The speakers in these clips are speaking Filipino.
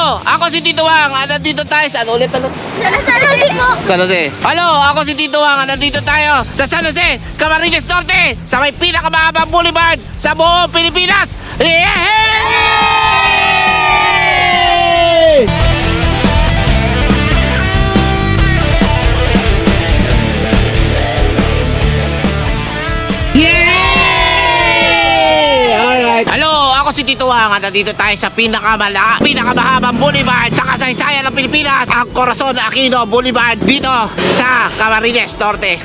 Halo, ako si Tito Wang. Nandito tayo sa ano ulit? San Jose po. San Jose. Halo, ako si Tito Wang. Nandito tayo sa San Jose, Camarines Norte, sa may pinakamahabang boulevard sa buong Pilipinas. Yay! Yay! Alright. Halo, ako si Tito Wang. Nandito tayo sa pinakamahabang boulevard sa kasaysayan ng Pilipinas, ang Corazon Aquino Boulevard, dito sa Camarines Norte.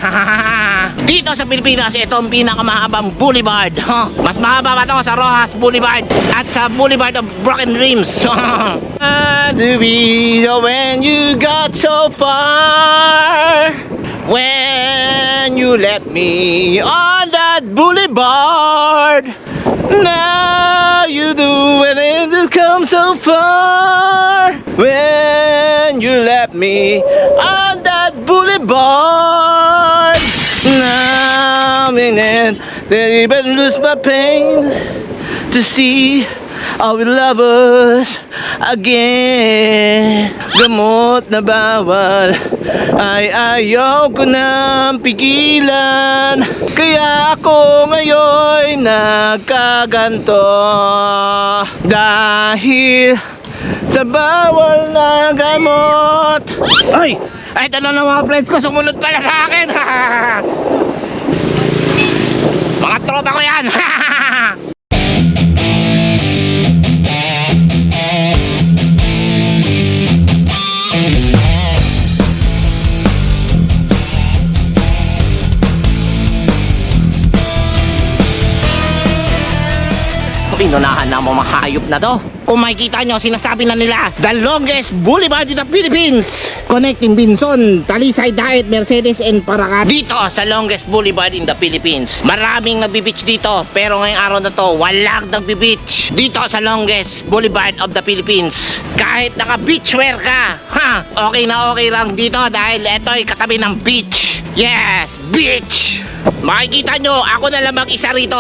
Dito sa Pilipinas, itong pinakamahabang boulevard. Mas mahaba pa to sa Rojas Boulevard at sa Boulevard of Broken Dreams. To be when you got so far, when you left me on that boulevard. Now you do when it come so far, when you left me on that boulevard. Now minute they even lose my pain to see our lovers again. Gamot na bawal ay ayaw ko nang pigilan, kaya ako ngayon nagkaganto dahil sa bawal na gamot. Ay! Ay, tanong ng mga friends ko, sumunod pala sa akin. Mga tropa ko yan. Pinunahan na mga hayop na to. Kung makikita nyo, sinasabi na nila, the longest boulevard in the Philippines, connecting Binson, Talisay, Daet, Mercedes, and Paracat. Dito sa longest boulevard in the Philippines. Maraming nagbi-beach dito, pero ngayong araw na to, walang nagbi-beach dito sa longest boulevard of the Philippines. Kahit naka-beachwear ka, okay na okay lang dito dahil ito'y katabi ng beach. Yes, beach! Makikita nyo, ako na lang mag-isa rito.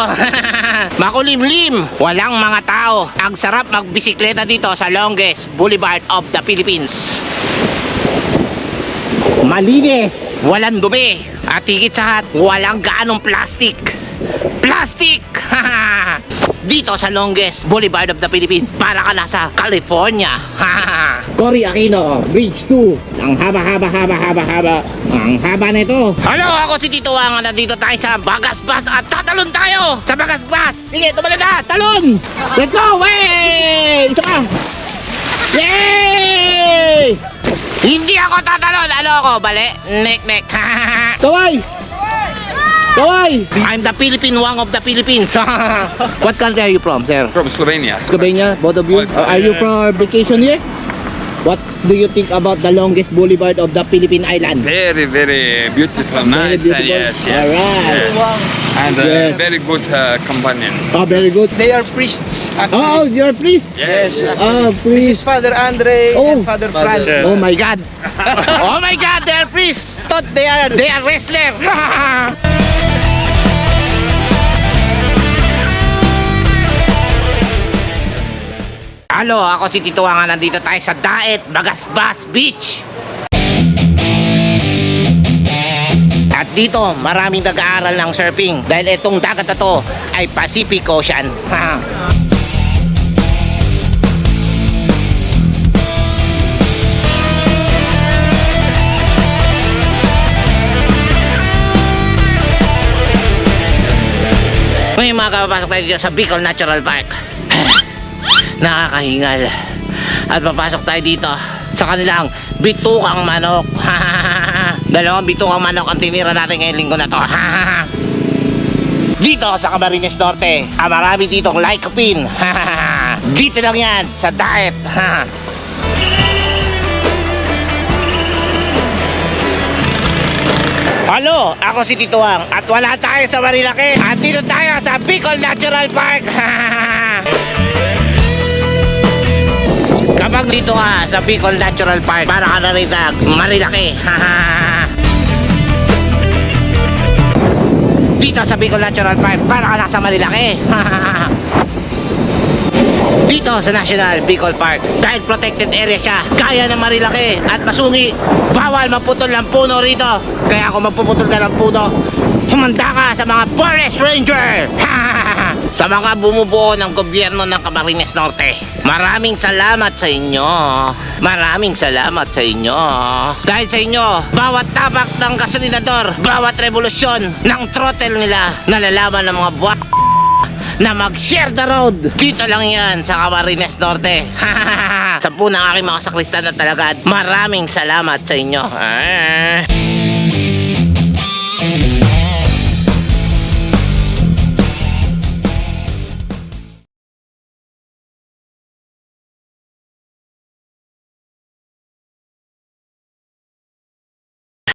Makulimlim, walang mga tao. Ang sarap magbisikleta dito sa longest boulevard of the Philippines. Malinis, walang dumi, at higit sa lahat, walang gaanong plastic. Plastic! Dito sa longest boulevard of the Philippines, para ka nasa California. Cory Aquino, Bridge 2. Ang haba. Ang haba nito. Hello, ako si Tito Wang. Nandito tayo sa Bagasbas at tatalon tayo sa Bagasbas. Sige, tumalon na, talon. Let's go, wey! Isa pa. Yay! Hindi ako tatalon. Ano ako, bali? Nek. Kaway! Kaway! I'm the Philippine Wang of the Philippines. What country are you from, sir? From Slovenia. Slovenia, both of you? Also, Are you yeah. for vacation here? What do you think about the longest boulevard of the Philippine Island? Very, very beautiful, Very nice. beautiful. Yes. Alright. Yes. And Yes. very good companion. Oh, very good. They are priests. Oh, you're priest? Yes. Oh, This is priest. Father Andre Oh. and Father Franz. Yeah. Oh my God. Oh my God, they're priests. Thought they are wrestler. Halo, ako si Tito Wang. Nandito tayo sa Daet, Bagasbas Beach. At dito, maraming nag-aaral ng surfing dahil itong dagat na to ay Pacific Ocean. Ngayon mga kapapasok tayo dito sa Bicol Natural Park. Nakakahingal. At papasok tayo dito sa kanilang bitukang manok. Dalawang bitukang manok ang tinira natin ngayong linggo na to. Dito sa Camarines Norte, marami ditong lycopene. Dito lang yan sa Daet. Halo, ako si Tito Wang at wala tayo sa Marilake. At dito tayo sa Bicol Natural Park. Kapag dito ka sa Bicol Natural Park, para ka na rin Marilake. Dito sa Bicol Natural Park, para ka nasa Marilake. dito sa National Bicol Park. Dahil protected area siya, kaya na Marilaki at Masungi, bawal maputol ng puno rito. Kaya kung magpuputol ka ng puno, humanda ka sa mga forest ranger. Sa mga bumubuo ng gobyerno ng Camarines Norte, maraming salamat sa inyo. Maraming salamat sa inyo. Dahil sa inyo, bawat tapak ng gasolinador, bawat revolusyon ng throttle nila, nalalaman ng mga buwan na mag-share the road. Dito lang yan sa Camarines Norte. Sa punang aking mga sakristan na talaga, maraming salamat sa inyo.